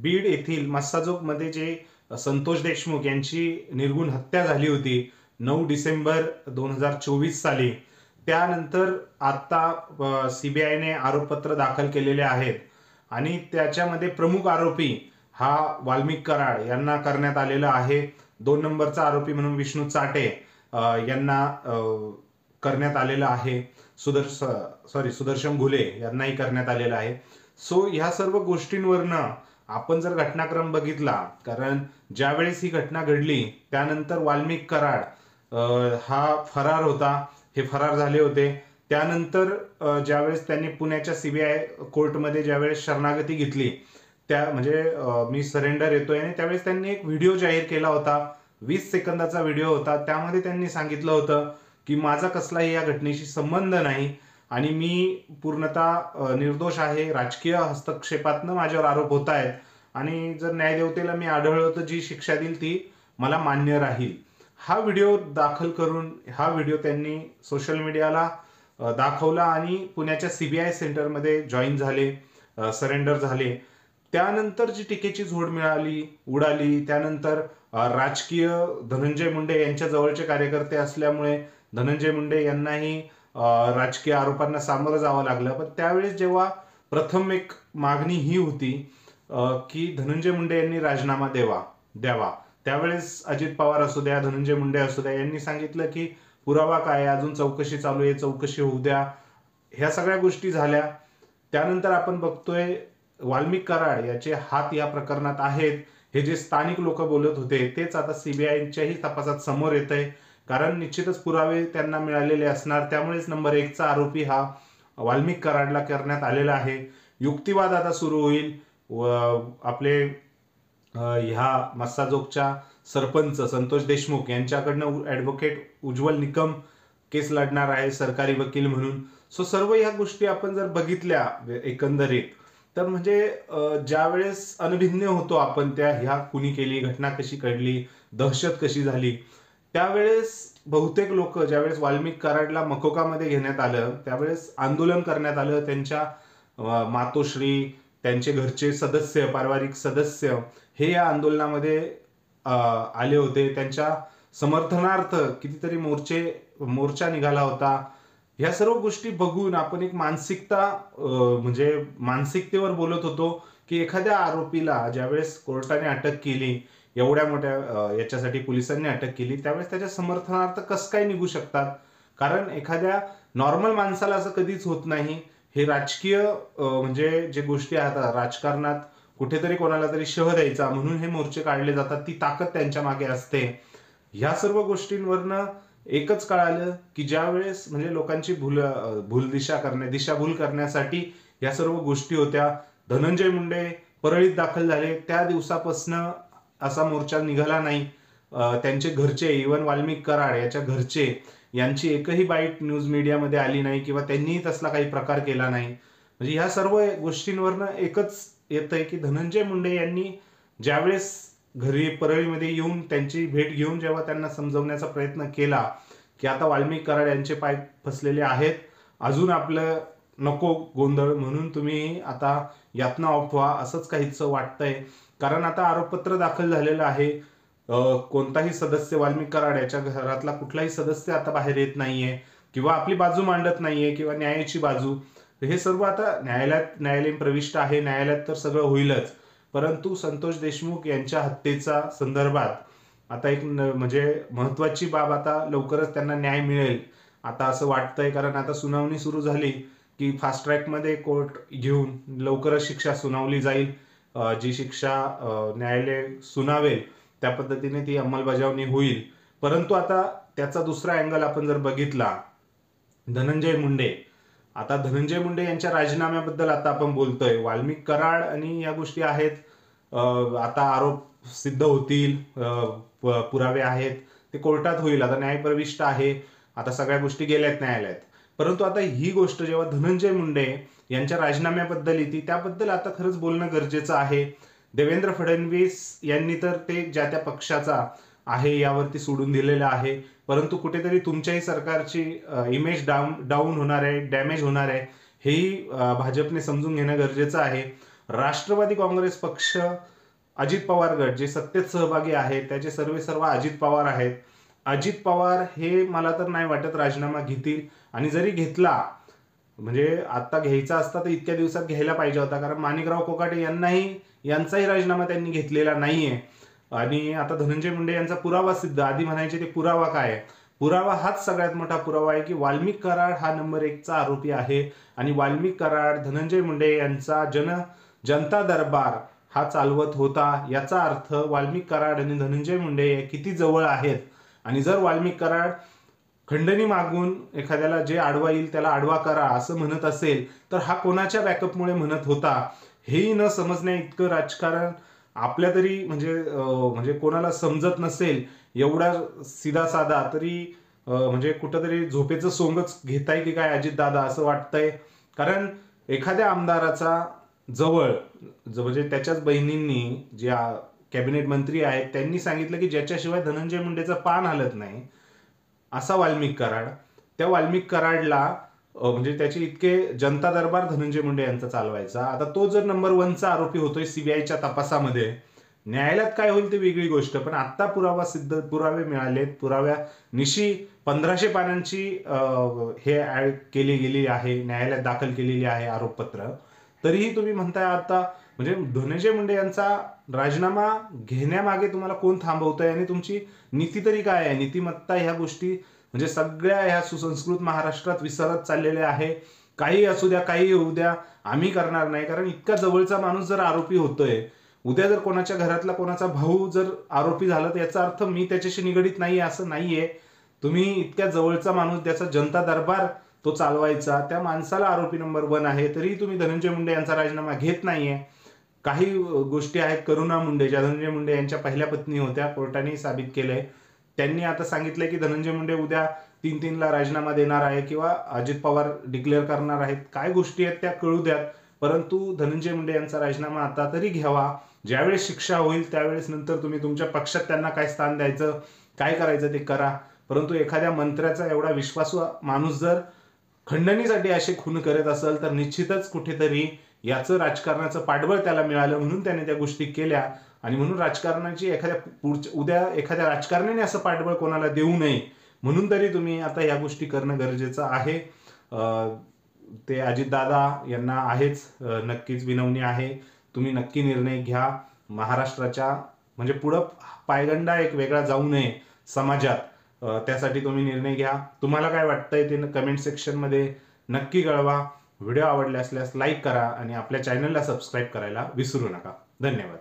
बीड येथील मस्साजोगमध्ये जे संतोष देशमुख यांची निर्घृण हत्या झाली होती 9 डिसेंबर 2024 साली, त्यानंतर आता सीबीआयने आरोपपत्र दाखल केलेले आहेत आणि त्याच्यामध्ये प्रमुख आरोपी हा वाल्मिक कराड यांना करण्यात आलेला आहे. 2 नंबरचा आरोपी म्हणून विष्णू चाटे यांना करण्यात आलेला आहे. सुदर्शन घुले यांनाही करण्यात आलेला आहे. सो ह्या सर्व गोष्टींवरनं आपण जर घटनाक्रम बघितला, कारण ज्यावेळेस ही घटना घडली त्यानंतर वाल्मिक कराड हा फरार होता, हे फरार झाले होते. त्यानंतर ज्यावेळेस त्यांनी पुण्याच्या सीबीआय कोर्टमध्ये ज्यावेळेस शरणागती घेतली, त्या म्हणजे मी सरेंडर येतोय, आणि त्यावेळेस त्यांनी एक व्हिडिओ जाहीर केला होता. 20 सेकंदाचा व्हिडिओ होता. त्यामध्ये त्यांनी सांगितलं होतं की माझा कसलाही या घटनेशी संबंध नाही आणि मी पूर्णतः निर्दोष आहे. राजकीय हस्तक्षेपातनं माझ्यावर आरोप होत आहेत आणि जर न्यायदेवतेला मी आढळलो तर जी शिक्षा देईल ती मला मान्य राहील. हा व्हिडिओ दाखल करून हा व्हिडिओ त्यांनी सोशल मीडियाला दाखवला आणि पुण्याच्या सीबीआय सेंटरमध्ये जॉईन झाले, सरेंडर झाले. त्यानंतर जी टीकेची झोड उडाली. त्यानंतर राजकीय धनंजय मुंडे यांच्या जवळचे कार्यकर्ते असल्यामुळे धनंजय मुंडे यांनाही राजकीय आरोपांना सामोरं जावं लागलं. पण त्यावेळेस जेव्हा प्रथम एक मागणी ही होती की धनंजय मुंडे यांनी राजीनामा द्यावा, त्यावेळेस अजित पवार असू द्या, धनंजय मुंडे असू द्या, यांनी सांगितलं की पुरावा काय, अजून चौकशी चालू आहे, चौकशी होऊ द्या. ह्या सगळ्या गोष्टी झाल्या. त्यानंतर आपण बघतोय वाल्मिक कराड याचे हात या प्रकरणात आहेत. हे जे स्थानिक लोक बोलत होते तेच आता सीबीआयच्याही तपासात समोर येत आहे, कारण निश्चितच पुरावे त्यांना मिळालेले असणार. त्यामुळेच नंबर 1चा आरोपी हा वाल्मिक कराडला करण्यात आलेला आहे. युक्तिवाद आता सुरू होईल. आपले ह्या मस्साजोगच्या सरपंच संतोष देशमुख यांच्याकडनं ऍडव्होकेट उज्ज्वल निकम केस लढणार आहे सरकारी वकील म्हणून. सो सर्व ह्या गोष्टी आपण जर बघितल्या एकंदरीत, तर म्हणजे ज्यावेळेस अनभिज्ञ होतो आपण ह्या कुणी केली, घटना कशी घडली, दहशत कशी झाली, त्यावेळेस बहुतेक लोक ज्यावेळेस वाल्मिक कराडला मकोकामध्ये घेण्यात आलं त्यावेळेस आंदोलन करण्यात आलं. त्यांच्या मातोश्री, त्यांचे घरचे सदस्य, पारिवारिक सदस्य हे या आंदोलनामध्ये आले होते. त्यांच्या समर्थनार्थ कितीतरी मोर्चा निघाला होता. ह्या सर्व गोष्टी बघून आपण एक म्हणजे मानसिकतेवर बोलत होतो की एखाद्या आरोपीला ज्यावेळेस कोर्टाने अटक केली, एवढ्या मोठ्या याच्यासाठी पोलिसांनी अटक केली, त्यावेळेस त्याच्या समर्थनार्थ कसं काय निघू शकतात. कारण एखाद्या नॉर्मल माणसाला असं कधीच होत नाही. हे राजकीय म्हणजे जे गोष्टी आहेत राजकारणात, कुठेतरी कोणाला तरी शह द्यायचा म्हणून हे मोर्चे काढले जातात. ती ताकद त्यांच्या मागे असते. ह्या सर्व गोष्टींवरनं एकच कळालं की ज्या वेळेस म्हणजे लोकांची दिशाभूल करण्यासाठी या सर्व गोष्टी होत्या. धनंजय मुंडे परळीत दाखल झाले त्या दिवसापासून असा मोर्चा निघाला नाही. त्यांचे घरचे, इव्हन वाल्मिक कराड याच्या घरचे यांची एकही बाईट न्यूज मीडियामध्ये आली नाही किंवा त्यांनीही तसला काही प्रकार केला नाही. म्हणजे ह्या सर्व गोष्टींवरनं एकच येतंय की धनंजय मुंडे यांनी ज्यावेळेस घरी परळीमध्ये येऊन त्यांची भेट घेऊन जेव्हा त्यांना समजवण्याचा प्रयत्न केला की आता वाल्मिक कराड यांचे पाय फसलेले आहेत, अजून आपलं नको गोंधळ, म्हणून तुम्ही आता यातना ऑफ व्हा, असंच काहीच वाटतंय. कारण आता आरोपपत्र दाखल झालेलं आहे. कोणताही सदस्य, वाल्मिक कराड याच्या घरातला कुठलाही सदस्य आता बाहेर येत नाहीये किंवा आपली बाजू मांडत नाहीये किंवा न्यायाची बाजू. हे सर्व आता न्यायालयीन प्रविष्ट आहे. न्यायालयात तर सगळं होईलच, परंतु संतोष देशमुख यांच्या हत्येचा संदर्भात आता एक म्हणजे महत्वाची बाब, आता लवकरच त्यांना न्याय मिळेल आता असं वाटतंय. कारण आता सुनावणी सुरू झाली की फास्ट ट्रॅकमध्ये कोर्ट घेऊन लवकरच शिक्षा सुनावली जाईल. जी शिक्षा न्यायालय सुनावेल त्या पद्धतीने ती अंमलबजावणी होईल. परंतु आता त्याचा दुसरा अँगल आपण जर बघितला, धनंजय मुंडे यांच्या राजीनाम्याबद्दल आता आपण बोलतोय. वाल्मिक कराड आणि या गोष्टी आहेत, आता आरोप सिद्ध होतील, पुरावे आहेत, ते कोर्टात होईल. आता न्यायप्रविष्ट आहे, आता सगळ्या गोष्टी गेल्यात न्यायालयात. परंतु आता ही गोष्ट जेव्हा धनंजय मुंडे यांच्या राजीनाम्याबद्दल येते त्याबद्दल आता खरंच बोलणं गरजेचं आहे. देवेंद्र फडणवीस यांनी तर ते ज्या त्या पक्षाचा आहे यावरती सोडून दिलेलं आहे, परंतु कुठेतरी तुमच्याही सरकारची इमेज डाऊन होणार आहे, डॅमेज होणार आहे, हेही भाजपने समजून घेणं गरजेचं आहे. राष्ट्रवादी काँग्रेस पक्ष, अजित पवार गट जे सत्तेत सहभागी आहेत त्याचे सर्व अजित पवार आहेत. अजित पवार हे मला तर नाही वाटत राजीनामा घेतील, आणि जरी घेतला म्हणजे आता घ्यायचा असता तर इतक्या दिवसात घ्यायला पाहिजे होता, कारण माणिकराव कोकाटे यांचाही राजीनामा त्यांनी घेतलेला नाहीये. आणि आता धनंजय मुंडे यांचा पुरावा सिद्ध, आधी म्हणायचे ते पुरावा काय आहे, पुरावा हाच सगळ्यात मोठा पुरावा आहे की वाल्मिक कराड हा नंबर 1 चा आरोपी आहे, आणि वाल्मिक कराड धनंजय मुंडे यांचा जनता दरबार हा चालवत होता. याचा अर्थ वाल्मिक कराड आणि धनंजय मुंडे किती जवळ आहेत. आणि जर वाल्मिक कराड खंडणी मागून एखाद्याला जे आडवा येईल त्याला आडवा करा असं म्हणत असेल, तर हा कोणाच्या बॅकअपमुळे म्हणत होता हेही न समजण्या इतकं राजकारण आपल्या तरी म्हणजे कोणाला समजत नसेल एवढा सीधा साधा तरी म्हणजे कुठंतरी झोपेचं सोंगच घेताय की काय अजित दादा असं वाटतंय. कारण एखाद्या आमदाराचा जवळ म्हणजे त्याच्याच बहिणींनी ज्या कॅबिनेट मंत्री आहेत त्यांनी सांगितलं की ज्याच्याशिवाय धनंजय मुंडेचं पान हलत नाही असा वाल्मिक कराड, त्या वाल्मिक कराडला म्हणजे त्याचे इतके जनता दरबार धनंजय मुंडे यांचा चालवायचा. आता तो जर नंबर 1 चा आरोपी होतोय सीबीआयच्या तपासामध्ये, न्यायालयात काय होईल ते वेगळी गोष्ट, पण आता पुरावे मिळालेत. पुराव्यानिशी 1500 पानांची हे केली गेली आहे, न्यायालयात दाखल केलेली आहे आरोपपत्र. तरीही तुम्ही म्हणताय आता म्हणजे धनंजय मुंडे यांचा राजीनामा घेण्यामागे तुम्हाला कोण थांबवतंय, आणि तुमची नीती तरी काय आहे, नीतिमत्ता ह्या गोष्टी म्हणजे सगळ्या ह्या सुसंस्कृत महाराष्ट्रात विसरत चाललेल्या आहे. काही असू द्या, काही होऊ द्या, आम्ही करणार नाही. कारण इतका जवळचा माणूस जर आरोपी होतोय, उद्या जर कोणाच्या घरातला कोणाचा भाऊ जर आरोपी झाला तर याचा अर्थ मी त्याच्याशी निगडीत नाहीये असं नाहीये. तुम्ही इतक्या जवळचा माणूस, त्याचा जनता दरबार तो चालवायचा, त्या माणसाला आरोपी नंबर 1 आहे, तरी तुम्ही धनंजय मुंडे यांचा राजीनामा घेत नाहीये. काही गोष्टी आहेत, करुणा मुंडे ज्या धनंजय मुंडे यांच्या पहिल्या पत्नी होत्या, कोर्टाने साबित केलंय. त्यांनी आता सांगितलंय की धनंजय मुंडे उद्या 3-3 ला राजीनामा देणार आहे किंवा अजित पवार डिक्लेअर करणार आहेत. काय गोष्टी आहेत त्या कळू द्यात, परंतु धनंजय मुंडे यांचा राजीनामा आता तरी घ्यावा. ज्यावेळेस शिक्षा होईल त्यावेळेस नंतर तुम्ही तुमच्या पक्षात त्यांना काय स्थान द्यायचं, काय करायचं ते करा. परंतु एखाद्या मंत्र्याचा एवढा विश्वासू माणूस जर खंडणीसाठी असे खून करत असेल तर निश्चितच कुठेतरी याचं राजकारणाचं पाठबळ त्याला मिळालं, म्हणून त्याने त्या गोष्टी केल्या. आणि म्हणून राजकारणाची उद्या एखाद्या राजकारण्याने असं पाठबळ कोणाला देऊ नये, म्हणून तरी तुम्ही आता या गोष्टी करणं गरजेचं आहे. ते अजितदादा यांना आहेच, नक्कीच विनवणी आहे, तुम्ही नक्की निर्णय घ्या. महाराष्ट्राच्या म्हणजे पुढं पायगंडा एक वेगळा जाऊ नये समाजात, त्यासाठी तुम्ही निर्णय घ्या. तुम्हाला काय वाटतंय ते कमेंट सेक्शनमध्ये नक्की कळवा. व्हिडिओ आवडले असल्यास लाईक करा आणि आपल्या चॅनलला सबस्क्राईब करायला विसरू नका. धन्यवाद.